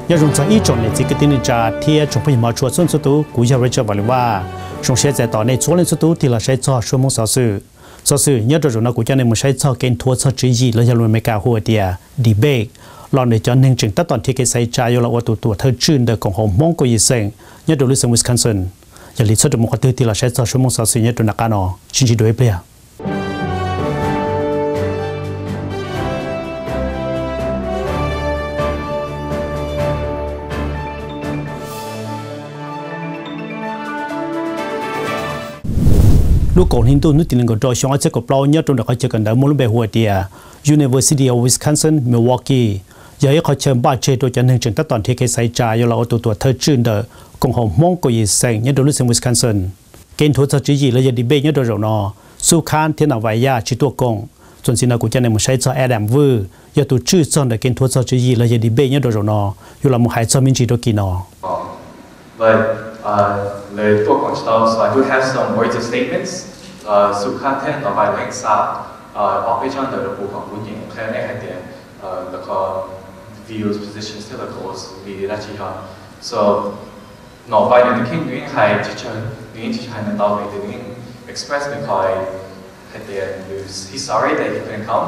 要用在一种的这个定义下，贴从不毛出孙速度，估计会做不了哇。从现在到内做人速度，提了谁做说明少数，少数要做那估计你们谁做跟拖车之一，了要论没搞好的 debate。เราในจอหนึ่งจึงตัดตอนที่เกษตรใจอยู่ละว่าตัวเธอชื่นเด็กของหงมองกุยเซงเนี่ยดูลิสันวิสคอนซินอย่าลิซดมุขตื้อที่เราใช้ต่อชั่วโมง30เนี่ยดูนักการอชินจิโดยเปล่าลูกของฮินดูนุติลิงก็โดยช่องอาจจะกับเราเนี่ยตรงนั้นเขาจะกันได้มุ่งไปหัวเดีย University of Wisconsin-Milwaukee giờ họ chơi ba chơi đôi chân hình chứng tất toàn thế cái sai trái là ô tô thơ chuyên đời cùng họ mong có gì sang nhất đối với Wisconsin kênh thua chỉ gì là giờ đi bên nhất đối rồi nó su khan thế nào vậy ya chỉ tua công chuẩn xin là của chân này một sai cho Adam Vu giờ tụi chưa xong để kênh thua chỉ gì là giờ đi bên nhất đối rồi nó dù là một hai cho mình chỉ đôi kỳ nó but lời tua công cho so I do have some words of statements su khan thế nào vậy lệnh sa operation đời bộ phận của những cái này hay tiền là có views positions still goes really that she had so no by the king doing high teacher doing teacher and now they doing express me quite at the end he's sorry that he couldn't come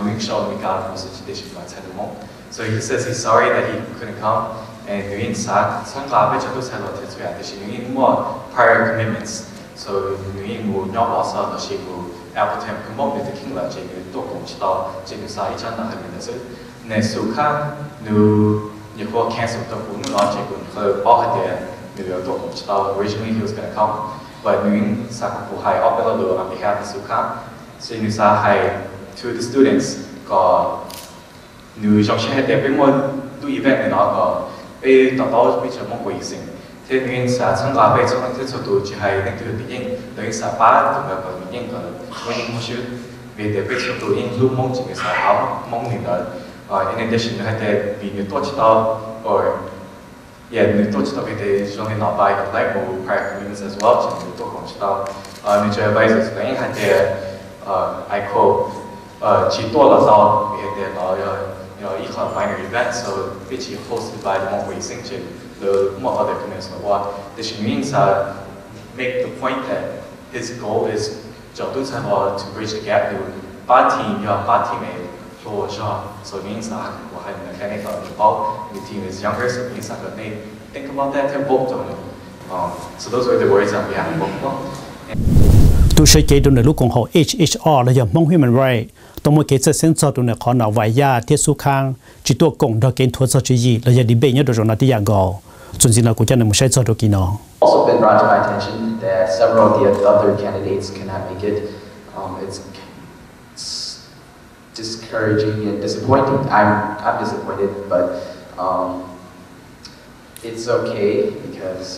doing show me God was a tradition by the mom so he says he's sorry that he couldn't come and doing some garbage to tell her to that she doing more prior commitments so doing more not also that she will able to promote the king like she will talk on start she will say each other having thisในสุขานูอย่างพวกแคนสุขตัวคุณนอนใจคุณเคยบอกให้เดียนูเดี๋ยวตัวผมจะเอา originally he was gonna come but นูสักผู้ให้ออกไปแล้วดู on behalf of สุขาซึ่งนูสักให้ to the students ก็นูชอบใช้ให้เดียไปหมดดู event เนี่ยเนาะก็ไปต่อไปจะมองกุยสิ่งที่นูสักช่างกาไปช่วงที่สุดดูจะให้นักเรียนที่ยิ่งนูสักป้าตัวแบบก็ยิ่งก็ยิ่งมุ่งชื่อเดี๋ยวไปสุดดูยิ่งรูปมองจึงสักเอามองหนึ่งเลย in addition, I had been touched up or touched up with the showing not by like more prior commitments as well. So we talk about mutual advisors. Then had I quote, "Chỉ多了少 we had equal minor events, so which is hosted by the Hmong Section, the more other commitments of what this means make the point that his goal is to bridge the gap to 8 team, 8 teammates. So it means that we'll have a mechanical involved. The team is younger, so it means that they think about that and both on it. So those were the words that we had in both. ตัวใช้เกณฑ์ตัวในลูกของเขา HSR และยังมองให้มันไรต้องมาเกิดเส้นสอดตัวในขอหนาไว้ยาเทียสุข้างจิตตัวกงดอกเกณฑ์ทัวร์สอดจีและยังดีเบย์เนี่ยโดยรวมที่อย่างก่อส่วนสิ่งเรากูจะนำมาใช้สอดตัวกินเนาะ Also been brought to my attention that several of the other candidates cannot make it. It's discouraging and disappointing. I'm disappointed, but it's okay because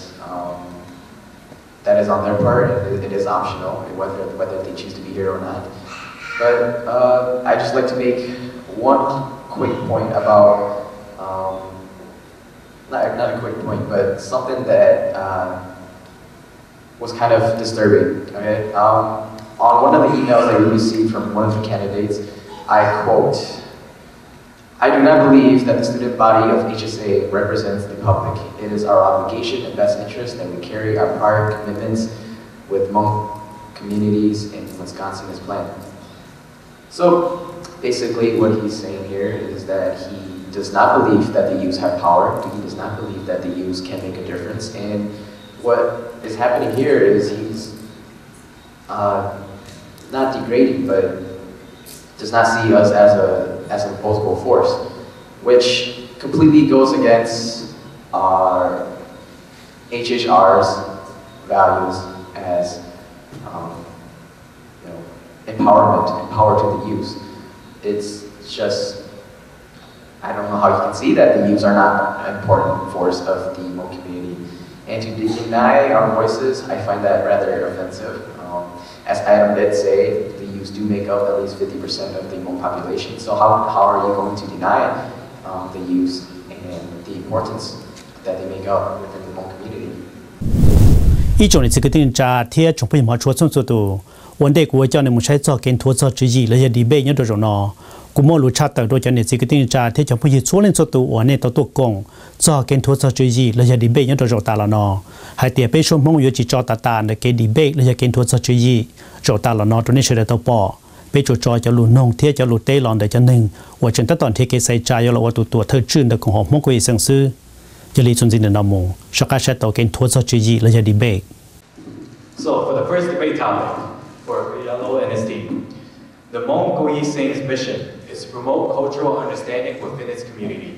that is on their part. It is optional whether they choose to be here or not. But I just like to make one quick point about not a quick point, but something that was kind of disturbing. Okay, on one of the emails that we received from one of the candidates. I quote, "I do not believe that the student body of HSA represents the public. It is our obligation and best interest that we carry our prior commitments with Hmong communities in Wisconsin as planned." So basically what he's saying here is that he does not believe that the youth have power. He does not believe that the youth can make a difference. And what is happening here is he's not degrading, but does not see us as an opposable force, which completely goes against our HHR's values as empower to the youth. It's just, I don't know how you can see that the youth are not an important force of the Hmong community. And to deny our voices, I find that rather offensive. As Adam did say, the youth do make up at least 50% of the Hmong population. So how are you going to deny the youth and the importance that they make up within the Hmong community? 一种的这个定价贴从不嘛说清楚的，วันเด็กวัวเจ้าในมุใช้จอเกณฑ์ทัวร์จอจีและยังดีเบย์เนี่ยโดยรวม กูมอลูชาติโดยจะเนี่ยสิกตินจาที่จะพูดช่วยเล่นสตูอันเนี่ยตัวกงจอเกณฑ์ทัวร์จุยแล้วจะดีเบตยันตัวโจตาละนอให้เตียไปชมมองอยู่จีจอตาในเกณฑ์ดีเบตแล้วจะเกณฑ์ทัวร์จุยโจตาละนอตัวนี้เฉลี่ยตัวปอไปจุดจอจะลุนงเทียจะลุเตลอนเดจะหนึ่งว่าจนตอนที่เกใส่ใจยเราว่าตัวเธอชื่นเด็กของหอมมงกุยสังซื้อจะรีจนจินเดนามงชักกาเชตตัวเกณฑ์ทัวร์จุยแล้วจะดีเบต So for the first debate topic for Yellow and his team, the Hmong Sing's mission is to promote cultural understanding within its community.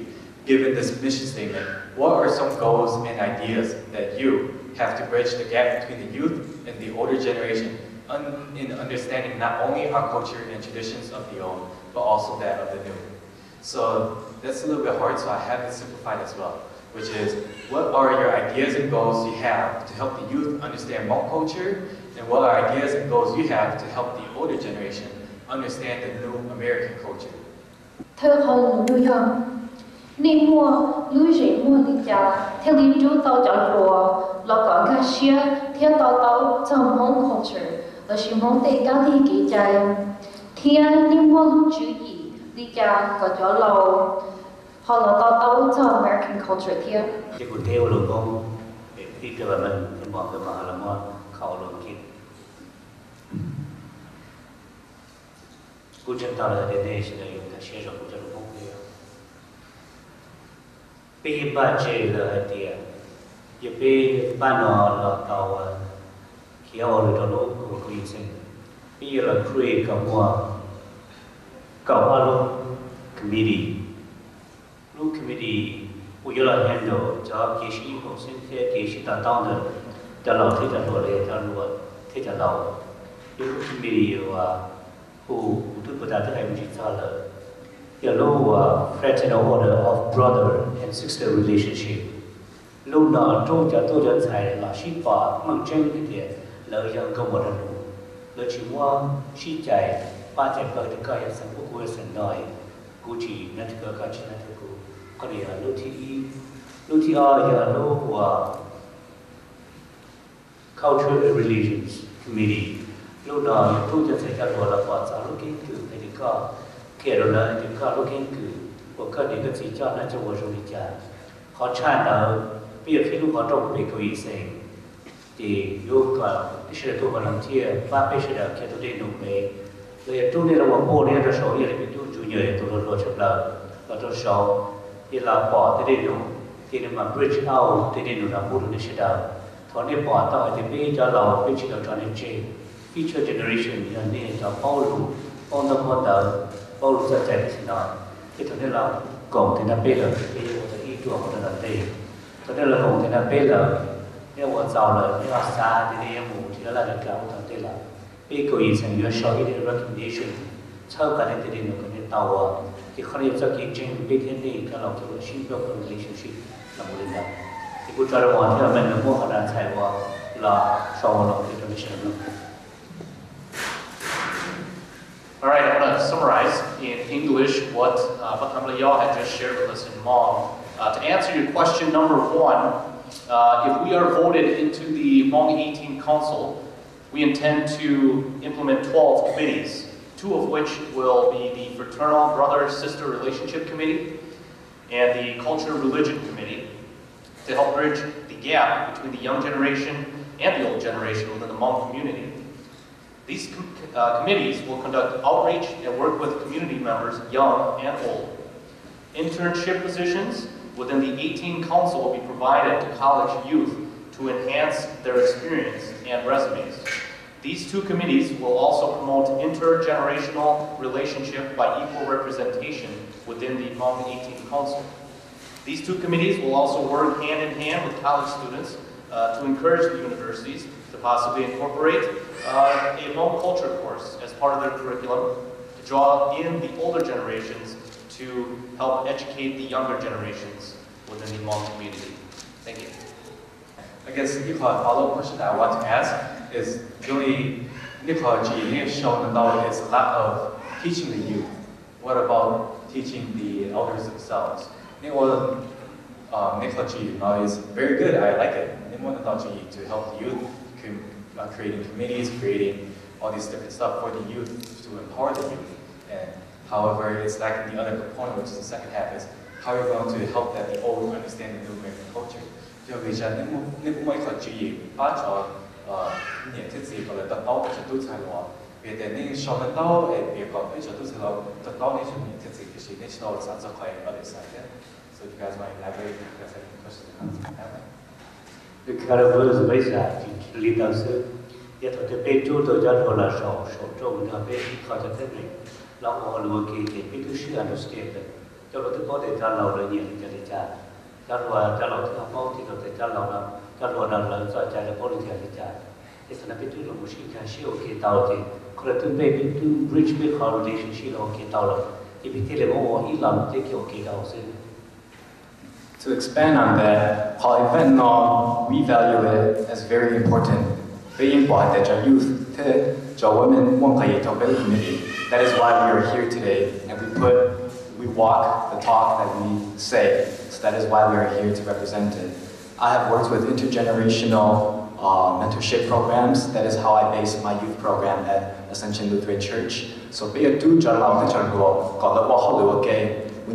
Given this mission statement, what are some goals and ideas that you have to bridge the gap between the youth and the older generation in understanding not only our culture and traditions of the old, but also that of the new? So that's a little bit hard, so I have it simplified as well, which is what are your ideas and goals you have to help the youth understand Hmong culture, and what are ideas and goals you have to help the older generation understand the new American culture? Thơ hồng nuôi hồng, nên mua nuôi rễ mua đi cha, theo lý chú tàu chọn rùa, lo còn cá xia, theo tàu trong Hmong culture, và sự Hmong tây cá thì kỹ trái, theo nên mua lưu chú ý đi cha có chỗ lâu, họ là tàu trong American culture theo. Cái cuộc theo luôn không, khi cái mìnhบอกกันมาแล้วว่าเขาลงคิดกูจะตอนเด็กๆสิ่งที่เขาเชื่อกูจะรู้เดียวปีบ้านเจเลยเดียวยี่ปีบ้านนอนเราเตาเขียวหรือตัวลูกกูคุยสิ่งปีเราคุยกับมัวกับว่าลูกคอมมิตี้ลูกคอมมิตี้กูจะเราเห็นดูจะเกี่ยวกับพวกสิ่งที่เกี่ยวกับต่างๆเนี่ยจะเราที่จะรู้เลยจะรู้ที่จะเราลูกคอมมิตี้ว่าผู้ทุกประเทศไทยมีจิตใจเลยอย่ารู้ว่า fraternal order of brother and sister relationship ลูกน้องจงจะตัวจะใช้หลักชีพป่ามั่งเจงที่เดียเลยยังก็หมดรู้เลยชิว่าชี้ใจป้าใจเปิดที่ก็ยังสังพวกกูสันหน่อยกูจีนั่นที่ก็การชินั่นที่กูก็เดี๋ยวลูกที่อย่ารู้ว่า cultural and religions committeeลูกน้องทุกจะใช้การตัวละครสาวลูกเก่งคือในที่ก็เขียนเลยที่ก็ลูกเก่งคือพวกเขาเด็กก็จีจ้าน่าจะว่ารู้ดีจ้าเขาชาติเราเปรียบที่ลูกเขาตรงไปคุยเสียงที่ลูกก็ที่เชื่อตัวบางทีป้าไปเชื่อแค่ตัวเด็กหนุ่มเองเลยตัวนี้เราว่าโบเนี่ยเราสอนอย่างเป็นตัวจูเนียร์ตัวเราชอบเราตัวสอนที่เราปอดที่เด็กหนุ่มที่เรามา bridge out ที่เด็กหนุ่มเราพูดในเชื่อเราตอนนี้ปอดต่อที่พี่จะเราเป็นชื่อเราจอห์นเจfuture generation อย่างนี้จะเป้าลูป้องต้องคนเดิมเป้าลูจะใจที่นั่นที่ตอนนี้เรากงที่นั่นเป็นเลยที่ว่าจะอีตัวคนนั้นเองตอนนี้เรากงที่นั่นเป็นเลยเนี่ยว่าเจ้าเลยเนี่ยว่าซาที่นี่หมู่ที่เราจะกล่าวตอนนี้ละเป็นกุยสังเกตชอบที่ recognition ชอบการที่นี่คนนี้ตัวที่เขาเรียกจะกินจริงเป็นที่นี่ก็เราจะว่าชีวิตเป็น relationship เราไม่ได้ที่กูจะระวังที่เราเป็นมั่วขนาดใช่ว่าเราชอบเราที่เราไม่ใช่ All right, I'm going to summarize in English what Y'all had just shared with us in Hmong. To answer your question number one, if we are voted into the Hmong 18 Council, we intend to implement 12 committees, 2 of which will be the Fraternal Brother-Sister Relationship Committee and the Culture Religion Committee to help bridge the gap between the young generation and the old generation within the Hmong community. These committees will conduct outreach and work with community members, young and old. Internship positions within the 18 Council will be provided to college youth to enhance their experience and resumes. These 2 committees will also promote intergenerational relationship by equal representation within the Hmong 18 Council. These 2 committees will also work hand in hand with college students to encourage the universities to possibly incorporate a Hmong culture course as part of their curriculum to draw in the older generations to help educate the younger generations within the Hmong community. Thank you. I guess a follow-up question that I want to ask is really Nicola has shown that it's a lot of teaching the youth. What about teaching the elders themselves? Nicola is very good. I like it. To help the youth, creating committees, creating all these different stuff for the youth to empower the youth. And However, it's like the other component, which is the second half, is how you're going to help that the old understand the new American culture. Cho vì rằng nếu mỗiคน注意把做年纪自个来得到就都才咯，别的你上得到别个你就都才咯，得到你就年纪自个是你知道啥子可以other side. So if you guys want to elaborate, if you guys have any questions or comments. The characters bây giờ thì lý đạo sư, giờ tôi thấy chú tôi cho tôi là sổ trong là bên họ cho thế này, lão họ luôn kỳ thì biết thứ sự understand được, cho tôi có thể trả lời được nhiều cho đi trả, trả lời thứ học thì tôi thể trả lời là trả lời bốn thì trả, thì sau này biết chú là một sự khác siêu kỳ tàu thì, còn là tôi biết chú bridge biết họ relationship là kỳ tàu rồi, thì biết thế là một ý làm thế kiểu kỳ tàu sư. To expand on that, how event law, we value it as very important. Very important that our youth, our women, that is why we are here today, and we walk the talk that we say. So that is why we are here to represent it. I have worked with intergenerational mentorship programs. That is how I base my youth program at Ascension Lutheran Church. So when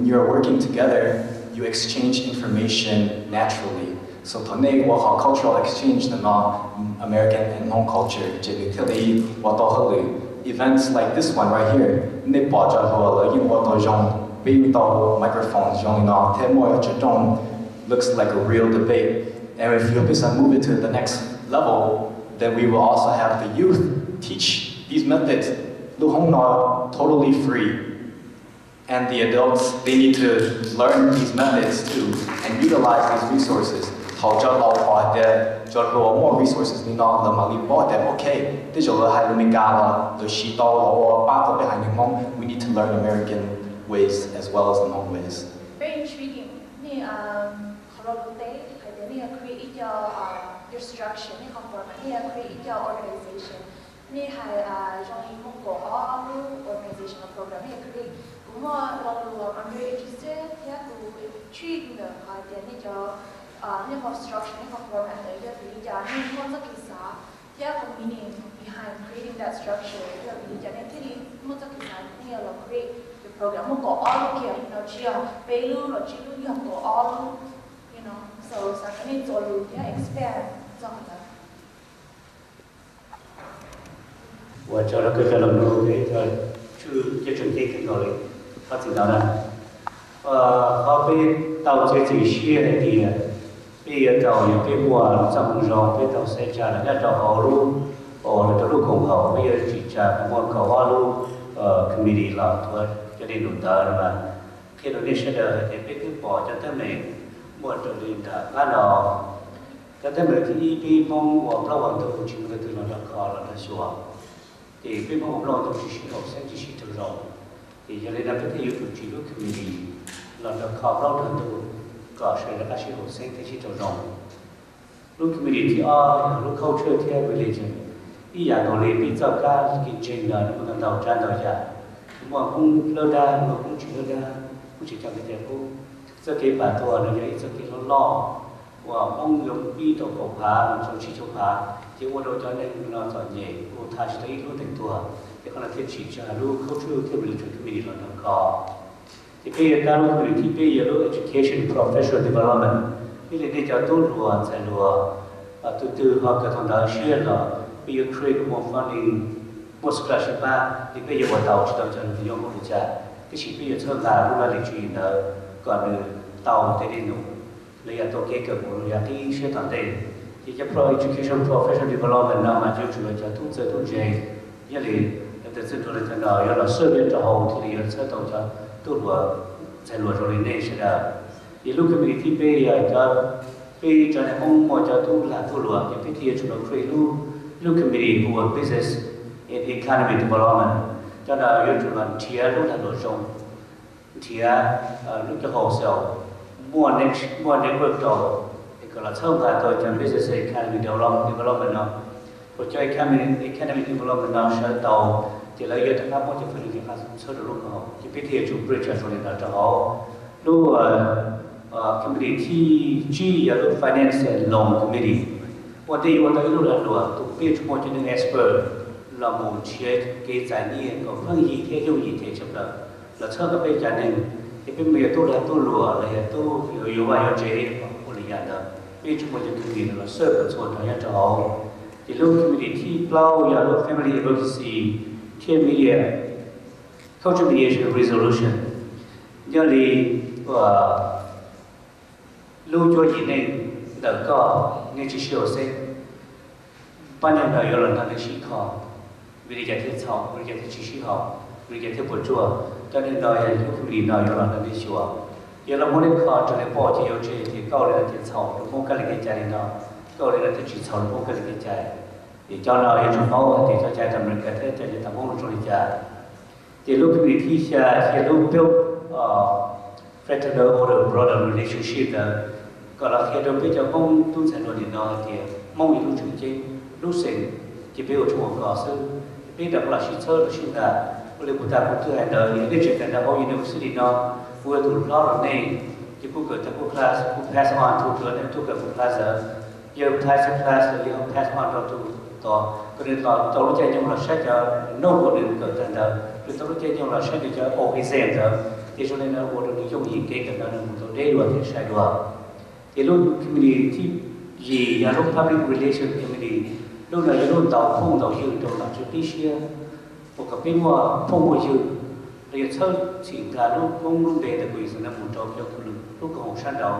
you are working together, you exchange information naturally. So today, what cultural exchange the American and Hmong culture, events like this one right here, microphones, looks like a real debate. And if you move it to the next level, then we will also have the youth teach these methods, totally free. And the adults, they need to learn these methods too and utilize these resources. More resources we need to learn American ways as well as the Hmong ways. Very intriguing. Create your structure, create your organization. Organizational program. I'm very interested. Intrigued structure, format, meaning behind creating that structure. Create the program. So expand. Và cho nó cứ cho làm luôn để cho chuẩn bị cái rồi phát triển đó là họ bị tàu chế chỉ xe thì bây giờ tàu những cái mùa trong rong cái tàu xe trả là nhà tàu họ luôn là tàu luôn cùng họ bây giờ chỉ trả mùa cầu họ luôn committee làm thôi cho nên đủ tờ mà khi nó đi xe đời thì biết cái bỏ cho tới mình mùa trở lên đã bắt đầu cho tới mình thì đi mong hoặc lâu hoàn toàn chỉ một từ nó đã khó là nó xóa thì bên mong lo trong chỉ học sinh chỉ thực rồi thì cho nên là cái yêu cầu chỉ lúc committee là nó khó lâu hơn từ có sẽ là các sĩ học sinh thì chỉ thực rồi lúc committee thì lúc culture thì religion ý dạng nó liền bị giao ca cái trình là nó còn đầu tràn đầu giả mà cũng lơ đa mà cũng chỉ lơ đa cũng chỉ trong cái việc cũng rất cái bản thua nó vậy rất cái nó lo và mong dùng đi tổ cổ phá trong chỉ trong phá thì qua đâu cho nên nó chọn nhẹ của thay cho ít lúc thành thua thì còn là thiết chỉ cho lúc culture thì mình chuẩn bị là nó có thì bây giờ ta lúc thì bây giờ lúc education professional development bây giờ để cho tốt luôn sẽ luôn từ từ họ cái thằng đó share là bây giờ create more funding more scholarship thì bây giờ vào tàu chỉ tàu cho nó dùng một trả cái chỉ bây giờ hơn là lúc là lịch trình là còn tàu thì đi nụ lấy ở tổ kế cỡ một nhà thì sẽ toàn tiền thì cho pro education professional development nào mà chưa chịu cho thuốc giờ thuốc dày như là từ sự rồi thành đó là sơ biên cho hậu thì là sơ tàu cho tu lúa sẽ lúa rồi nên sẽ là thì lúc cái mình thì bây cho nên ông mọi cho tu là tu lúa thì bây giờ chúng nó create lúc cái mình của business and economic development cho nên yêu chúng nó chia lúc là lúa rồng chia lúc cái hồ sơ mua network đầu gọi là thông qua tôi trong business economic development nó, của cho economic development nó sẽ tàu thì lấy cái thằng một trong phần những cái số được lúc họ thì biết thì chủ bridge cho nên là cho họ lúc committee chi là lúc finance and loan committee, và đây là lúc là tụ biết một trong những expert là một chiếc cái giải nghĩa của phương gì thế dùng gì thế chấp là là sơ cái bây giờ này thì bây giờ tôi là tôi lùa là tôi hiểu bài hiểu chế của lý giải đó bây chúng mìnhจะคือlà sơ cáiส่วนของเราthì lúc community flow ya lúc family advocacy team media culture mediation resolution do lý lưu cho gì này đỡ có nghe chỉ sửa xem ban đầu là là nó chỉ khó vì giải thích sau vì giải thích chỉ học vì giải thích bổ trợ cho nên đòi là lúc khi nào là nó đi sửa giờ là muốn đi khó cho nên bỏ thì yêu chế thì câu là thì sau nó không cần cái trái nó câu là thì chỉ sau nó không cần cái trái thì cho nó yêu trong máu thì cho tráiทำมันcái thế cho nênทำมันrồi trái thì lúc khi thì sẽ lúc build fraternal or brother relationship là còn là khi đối với cho không tu sản luận thì nó thì mong những lúc chúng chế lúc sinh chỉ biết ở trong một sư biết được là sĩ sơ là sinh là bây giờ chúng ta cũng thừa nhận những cái chuyện này bao nhiêu sự đi nó vừa tụi nó là này chỉ cũng กิด จาก class cũng pass on ทุกเดือนทุกเดือน class เยอะ pass เยอะ pass on เราทุกต่อก็เลยเรารู้ใจยังเราใช้จะ no คนอื่นเกิดแต่เรารู้ใจยังเราใช้จะ organize ที่ช่วงนี้เราควรจะยุ่งยิ่งเก่งกันเราต้องได้ด้วยที่ใช้ด้วยที่ลูก community ยี่ยาลูก public relation community ลูกเราจะลูกต่อพุ่งต่อยืนตรงหลังจุดที่เชียร์ปกติว่าพุ่งไปยืนเราจะเชิญสิ่งการลูกพุ่งลูกเด็กแต่กุยสนามมุนจอบยกลูกลูกของฉันเรา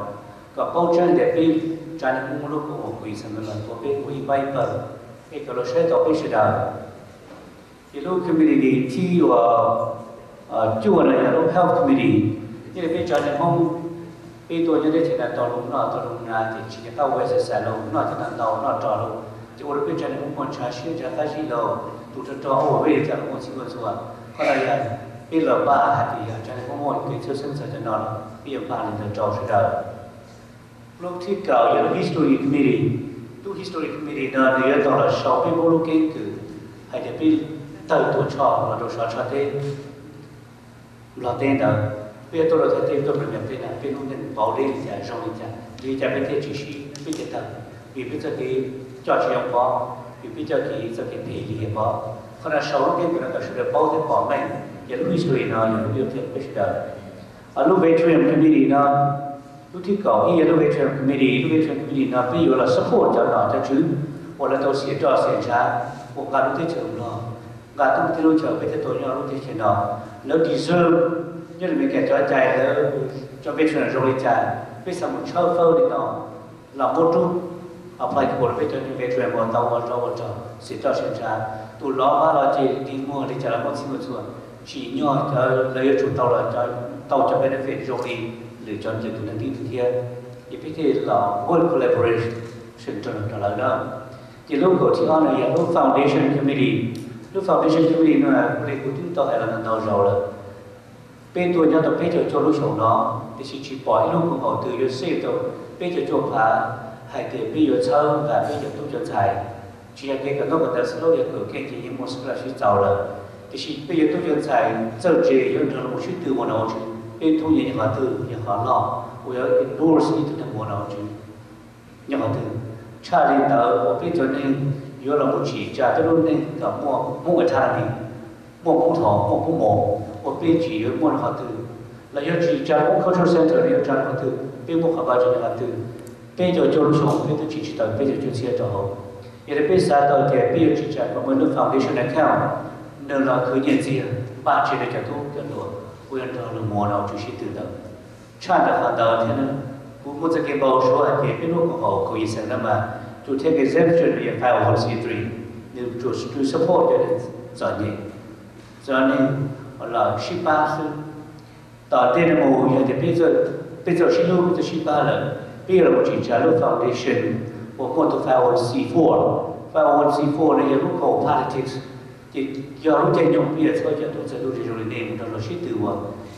ก็เป้าใจเด็กเป็นใจพุ่งลูกของกุยสนามตัวเป็นกุยใบเปิดเอกเราใช้ต่อไปเสียดายที่ลูก community ที่ว่าจู่อะไรอย่างลูก health committee ที่เป็นใจในห้องเป็นตัวจะได้ที่นั่นต่อลงนอต่อลงงานที่ชี้เข้าไว้เสร็จแล้วนอที่นั่นต่อนอต่อลงจะว่าเป็นใจในห้องคนชาชื่อจะตั้งชื่อเราตัวจะต่อเอาไว้จากห้องสิ่งส่วนก็เลยเป็นเราบ้าหัดที่ใจในห้องคนเกิดเชื่อสัญญาณเป็นบ้านในตัวจอสุดาลูกที่เก่าอย่าง history committee ตู้ history committee นั้นเนี่ยตอนเราชอบเป็นผู้ลูกเก่งคือให้เด็กเป็นตัวชอบเราตัวชอบชาติเราเต้นbây giờ tôi là thấy tôi phải nhận thấy là cái nông dân bảo đi trả trong đi trả đi trả bên thế chỉ sĩ biết chết thật vì bây giờ cái cho chị ông có vì bây giờ cái thể lý có còn là sau cái là cái sự bảo thế bỏ mình giờ lúc history nó giờ lúc yêu thương bây giờ ở lúc về truyền committee nó lúcที่เก่าอีlúc về truyền committee nó bây giờ là support cho nó cho chứ hoặc là tôi sẽ cho sẽ trả hoặc là lúc thế trường nó gà tôi lúc chờ với thế tôi nhau lúc thế trường nó nó deserve như là mình kể cho chạy là cho biết chuyện rồi chạy biết sao một show phơ thì nó là một chút apply cái bộ biết cho những việc chuyện một tàu sẽ cho xem ra tụi nó mà là chỉ đi mua thì trả là một xin một số chỉ nhỏ cho lấy chủ tàu là cho tàu cho benefit rồi đi lựa chọn cho tụi nó đi thực hiện thì biết thì là work collaboration cho nó là đó thì lúc của chị on này lúc foundation committee nó là cái của chúng tôi là nó giàu rồi bên tôi nhau tập bây giờ cho lúc sống đó thì chỉ bỏ lúc của họ từ giờ xưa rồi bây giờ cho phá hay thì bây giờ chơi và bây giờ tôi cho chạy chỉ là cái nó còn đang slow giờ cửa cái gì một số là chỉ giàu rồi thì bây giờ tôi cho chạy giờ chỉ giờ nó một chút từ một nào chứ bên tôi như họ từ như họ lo bây giờ endorse như thế nào một nào chứ như họ từ cha lên tờ bây giờ nên giờ là một chỉ trả cho luôn nên cả mua người ta đi mua cũng thọ mua cũng mổ một bên chỉ ở một họ từ là do chỉ trả một cultural center là trả họ từ bên một họ bao nhiêu họ từ bên giờ cho lúc sống bên tôi chỉ tới bên giờ cho xe cho họ vậy bên xa tới thì bên giờ chỉ trả một bên nước foundation account nên là cứ nhận gì ba chỉ để trả thu cái đó quyền đó là mua nào chủ sĩ từ đó cha đã họ tới thế nên cũng một cái bao số thì bên nước của họ có ý sáng là mà to take exemption về file C3 nếu to support cho nên cho nên là shippa sưต่อเต้นโมอย่างที่เป็นจะชิลูจะชิปป้าเลยพี่เราจีจ่าลูก foundation ผมก็ตัว file C4 เนี่ยยังลูกของ politics ที่ยอมรู้ใจยงพี่จะช่วยจะตัวจะดูจะรู้เรื่องมันเราชื่อตัว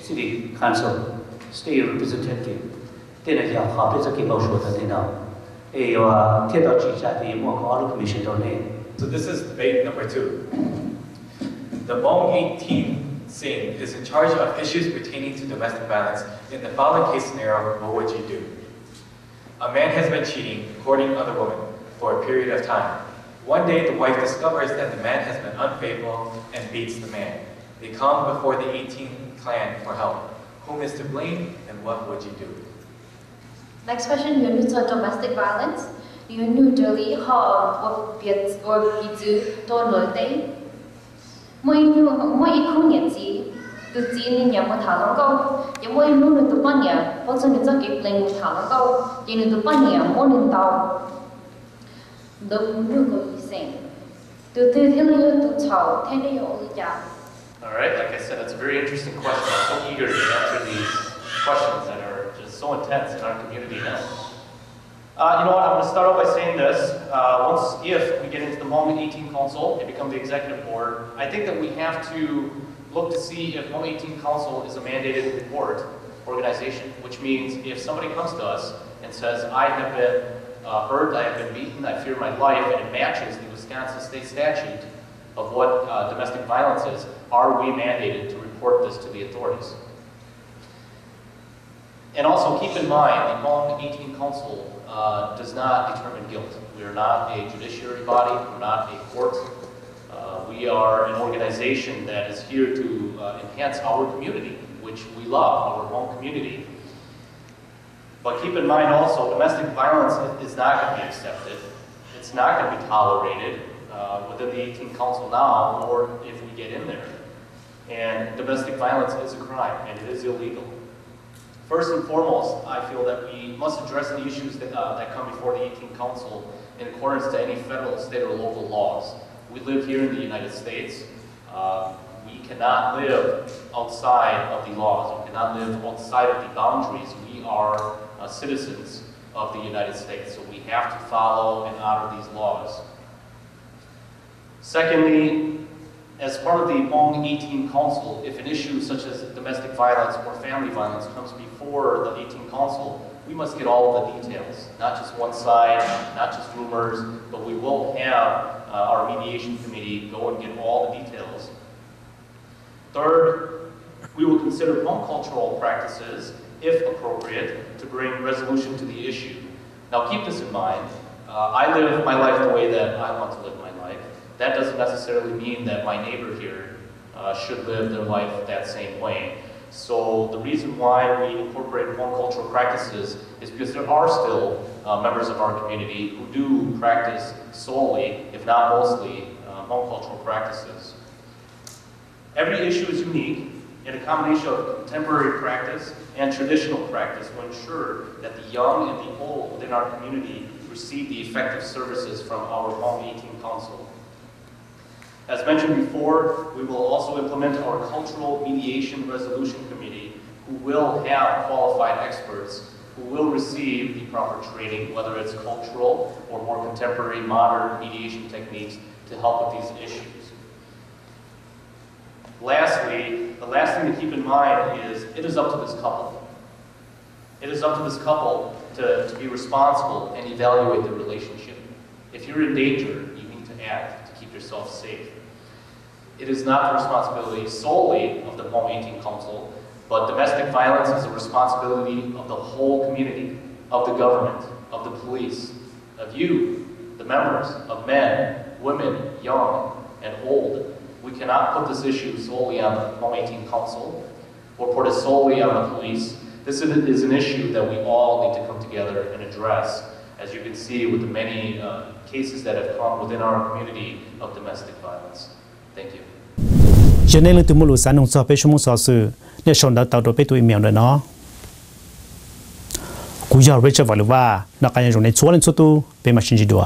city council state representative เต้นอย่างเขาเป็นจะเก็บเอาชัวร์ตัวนี้เนาะว่าเที่ยวต่อจีจ่าที่มั่วของลูก commission ตัวนี้ So this is debate number 2. The Bong 18 Singh is in charge of issues pertaining to domestic violence. In the following case scenario, what would you do? A man has been cheating, courting other women for a period of time. One day, the wife discovers that the man has been unfaithful and beats the man. They come before the 18 clan for help. Whom is to blame and what would you do? Next question, you know domestic violence. You know daily harm or beats don't know they. Mỗi ít khu nhận gì từ chỉ nên nhà một thảo lăng câu, nhưng mỗi lúc nữa tụi bạn nhà, hoặc là người ta kịp lên một thảo lăng câu, nhưng tụi bạn nhà mỗi lần tàu, đâm nước có gì xem, từ thế là tụi cháu thế này ở nhà. All right, like I said, it's a very interesting question. I'm so eager to answer these questions that are just so intense in our community now. You know what, I'm going to start off by saying this. If we get into the Hmong 18 Council and become the executive board, I think that we have to look to see if Hmong 18 Council is a mandated report organization, which means if somebody comes to us and says, I have been hurt, I have been beaten, I fear my life, and it matches the Wisconsin state statute of what domestic violence is, are we mandated to report this to the authorities? And also keep in mind, the Hmong 18 Council does not determine guilt. We are not a judiciary body, we're not a court. We are an organization that is here to enhance our community, which we love, our Hmong community. But keep in mind also, domestic violence is not going to be accepted. It's not going to be tolerated within the 18 Council now, or if we get in there. And domestic violence is a crime, and it is illegal. First and foremost, I feel that we must address the issues that come before the 18 Council in accordance to any federal, state, or local laws. We live here in the United States. We cannot live outside of the laws. We cannot live outside of the boundaries. We are citizens of the United States, so we have to follow and honor these laws. Secondly, as part of the Hmong 18 Council, if an issue such as domestic violence or family violence comes before the 18 Council, we must get all of the details, not just one side, not just rumors, but we will have our mediation committee go and get all the details. Third, we will consider Hmong cultural practices, if appropriate, to bring resolution to the issue. Now keep this in mind, I live my life the way that I want to live my life. That doesn't necessarily mean that my neighbor here should live their life that same way. So the reason why we incorporate Hmong cultural practices is because there are still members of our community who do practice solely, if not mostly, Hmong cultural practices. Every issue is unique, and a combination of contemporary practice and traditional practice will ensure that the young and the old within our community receive the effective services from our Hmong 18 Council. As mentioned before, we will also implement our Cultural Mediation Resolution Committee, who will have qualified experts who will receive the proper training, whether it's cultural or more contemporary modern mediation techniques to help with these issues. Lastly, the last thing to keep in mind is it is up to this couple. It is up to this couple to be responsible and evaluate the relationship. If you're in danger, you need to act to keep yourself safe. It is not the responsibility solely of the Hmong 18 Council, but domestic violence is a responsibility of the whole community, of the government, of the police, of you, the members, of men, women, young, and old. We cannot put this issue solely on the Hmong 18 Council or put it solely on the police. This is an issue that we all need to come together and address, as you can see with the many cases that have come within our community of domestic violence. Thank you. Cho nên là từ một lũ sản nông sản chúng mình sử để chọn đào tạo được tụi miệng rồi nó. Cú giờ Richard vào lúa, nó cái dùng này chúa lên số tu, bên mà xin chỉ đùa.